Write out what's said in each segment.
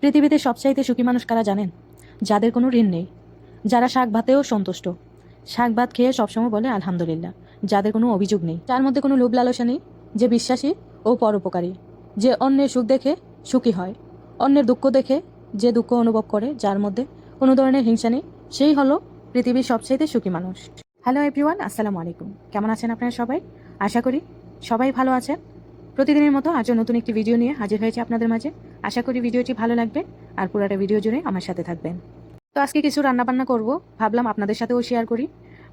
পৃথিবীতে সবচাইতে সুখী মানুষ কারা জানেন? যাদের কোনো ঋণ নেই, যারা শাক ভাতেও সন্তুষ্ট, শাক ভাত খেয়ে সবসময় বলে আলহামদুলিল্লাহ, যাদের কোনো অভিযোগ নেই, যার মধ্যে কোনো লোভ লালসা নেই, যে বিশ্বাসী ও পরোপকারী, যে অন্যের সুখ দেখে সুখী হয়, অন্যের দুঃখ দেখে যে দুঃখ অনুভব করে, যার মধ্যে কোনো ধরনের হিংসা নেই, সেই হলো পৃথিবীর সবচাইতে সুখী মানুষ। হ্যালো এভরিওয়ান, আসসালামু আলাইকুম। কেমন আছেন আপনারা সবাই? আশা করি সবাই ভালো আছেন। প্রতিদিনের মতো আজও নতুন একটি ভিডিও নিয়ে হাজির হয়েছে আপনাদের মাঝে। আশা করি ভিডিওটি ভালো লাগবে আর পুরোটা ভিডিও জুড়ে আমার সাথে থাকবেন। তো আজকে কিছু রান্নাবান্না করব, ভাবলাম আপনাদের সাথেও শেয়ার করি।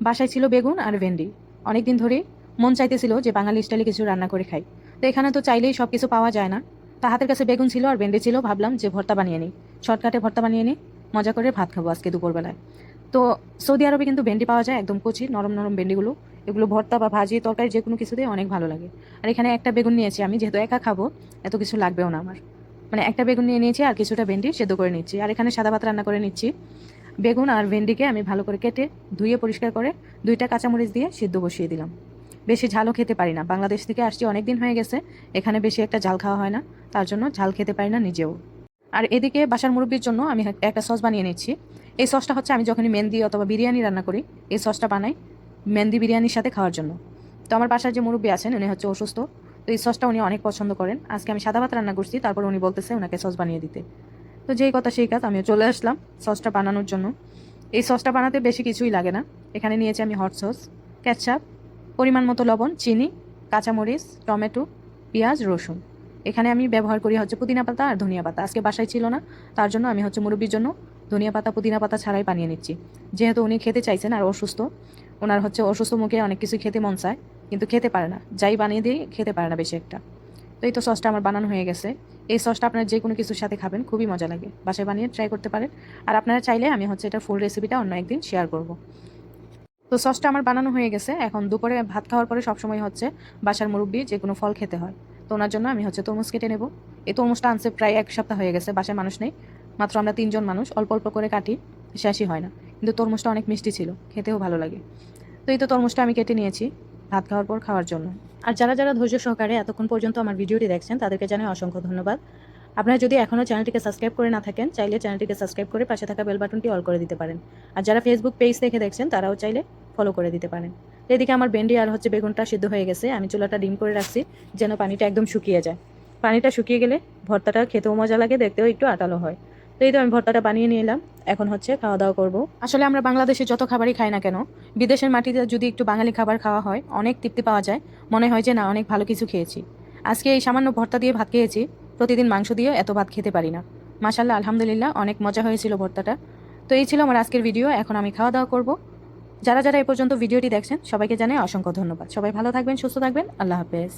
বাসায় ছিল বেগুন আর ভেন্ডি। অনেকদিন ধরেই মন চাইতেছিল যে বাঙালি স্টাইলে কিছু রান্না করে খাই। তো এখানে তো চাইলেই সব কিছু পাওয়া যায় না। তা হাতের কাছে বেগুন ছিল আর ভেন্ডি ছিল, ভাবলাম যে ভর্তা বানিয়ে নিই, শর্টকাটে ভর্তা বানিয়ে নিই, মজা করে ভাত খাবো আজকে দুপুরবেলায়। তো সৌদি আরবে কিন্তু ভেন্ডি পাওয়া যায়, একদম কচি নরম নরম ভেন্ডিগুলো। এগুলো ভর্তা বা ভাজি তরকারি যে কোনো কিছুতেই অনেক ভালো লাগে। আর এখানে একটা বেগুন নিয়েছি আমি, যেহেতু একা খাবো এত কিছু লাগবেও না আমার। মানে একটা বেগুন নিয়ে নিয়েছি আর কিছুটা ভেন্ডি সেদ্ধ করে নিচ্ছি। আর এখানে সাদা ভাত রান্না করে নিচ্ছি। বেগুন আর ভেন্ডিকে আমি ভালো করে কেটে ধুয়ে পরিষ্কার করে 2টা কাঁচামরিচ দিয়ে সিদ্ধ বসিয়ে দিলাম। বেশি ঝালও খেতে পারি না, বাংলাদেশ থেকে আসছি অনেক দিন হয়ে গেছে, এখানে বেশি একটা ঝাল খাওয়া হয় না, তার জন্য ঝাল খেতে পারি না নিজেও। আর এদিকে বাসার মুরব্বির জন্য আমি একটা সস বানিয়ে নিচ্ছি। এই সসটা হচ্ছে আমি যখনই মেহেন্দি অথবা বিরিয়ানি রান্না করি, এই সসটা বানাই মেহেন্দি বিরিয়ানির সাথে খাওয়ার জন্য। তো আমার বাসার যে মুরব্বি আছেন উনি হচ্ছে অসুস্থ, তো এই সসটা উনি অনেক পছন্দ করেন। আজকে আমি সাদা ভাত রান্না করছি, তারপর উনি বলতেছে ওনাকে সস বানিয়ে দিতে। তো যেই কথা সেই কাজ, আমিও চলে আসলাম সসটা বানানোর জন্য। এই সসটা বানাতে বেশি কিছুই লাগে না। এখানে নিয়েছি আমি হট সস, কেচাপ, পরিমাণ মতো লবণ, চিনি, কাঁচামরিচ, টমেটো, পেঁয়াজ, রসুন। এখানে আমি ব্যবহার করি হচ্ছে পুদিনা পাতা আর ধনিয়া পাতা। আজকে বাসায় ছিল না, তার জন্য আমি হচ্ছে মুরব্বির জন্য ধনিয়া পাতা পুদিনা পাতা ছাড়াই বানিয়ে নিচ্ছি। যেহেতু উনি খেতে চাইছেন আর অসুস্থ, ওনার হচ্ছে অসুস্থ মুখে অনেক কিছু খেতে মন চায়, কিন্তু খেতে পারে না, যাই বানিয়ে দিই খেতে পারে না বেশি একটা। তো এই তো সসটা আমার বানানো হয়ে গেছে। এই সসটা আপনারা যে কোনো কিছুর সাথে খাবেন, খুবই মজা লাগে, বাসায় বানিয়ে ট্রাই করতে পারেন। আর আপনারা চাইলে আমি হচ্ছে এটা ফুল রেসিপিটা অন্য একদিন শেয়ার করব। তো সসটা আমার বানানো হয়ে গেছে। এখন দুপুরে ভাত খাওয়ার পরে সবসময় হচ্ছে বাসার মুরব্বি যে কোনো ফল খেতে হয়, তো ওনার জন্য আমি হচ্ছে তরমুজ কেটে নেব। এই তরমুজটা আনছে প্রায় 1 সপ্তাহ হয়ে গেছে, বাসায় মানুষ নেই, মাত্র আমরা 3জন মানুষ, অল্প অল্প করে কাটি, শেষই হয় না। কিন্তু তরমুজটা অনেক মিষ্টি ছিল, খেতেও ভালো লাগে। তো এই তো তরমুজটা আমি কেটে নিয়েছি ভাত খাওয়ার পর খাওয়ার জন্য। আর যারা যারা ধৈর্য সহকারে এতক্ষণ পর্যন্ত আমার ভিডিওটি দেখছেন তাদেরকে জানাই অসংখ্য ধন্যবাদ। আপনারা যদি এখনও চ্যানেলটিকে সাবস্ক্রাইব করে না থাকেন, চাইলে চ্যানেলটিকে সাবস্ক্রাইব করে পাশে থাকা বেল বাটনটি অল করে দিতে পারেন। আর যারা ফেসবুক পেজ দেখে দেখছেন তারাও চাইলে ফলো করে দিতে পারেন। তো এদিকে আমার ভেন্ডি আর হচ্ছে বেগুনটা সিদ্ধ হয়ে গেছে, আমি চুলাটা ডিম করে রাখছি যেন পানিটা একদম শুকিয়ে যায়। পানিটা শুকিয়ে গেলে ভর্তাটা খেতেও মজা লাগে, দেখতেও একটু আটালো হয়। তো এই তো আমি ভর্তাটা বানিয়ে নিয়ে এলাম, এখন হচ্ছে খাওয়া দাওয়া করবো। আসলে আমরা বাংলাদেশে যত খাবারই খাই না কেন, বিদেশের মাটিতে যদি একটু বাঙালি খাবার খাওয়া হয় অনেক তৃপ্তি পাওয়া যায়, মনে হয় যে না অনেক ভালো কিছু খেয়েছি। আজকে এই সামান্য ভর্তা দিয়ে ভাত খেয়েছি, প্রতিদিন মাংস দিয়ে এত ভাত খেতে পারি না। মাশাআল্লাহ, আলহামদুলিল্লাহ, অনেক মজা হয়েছিল ভর্তাটা। তো এই ছিল আমার আজকের ভিডিও, এখন আমি খাওয়া দাওয়া করব। যারা যারা এই পর্যন্ত ভিডিওটি দেখছেন সবাইকে জানাই অসংখ্য ধন্যবাদ। সবাই ভালো থাকবেন, সুস্থ থাকবেন, আল্লাহ হাফেজ।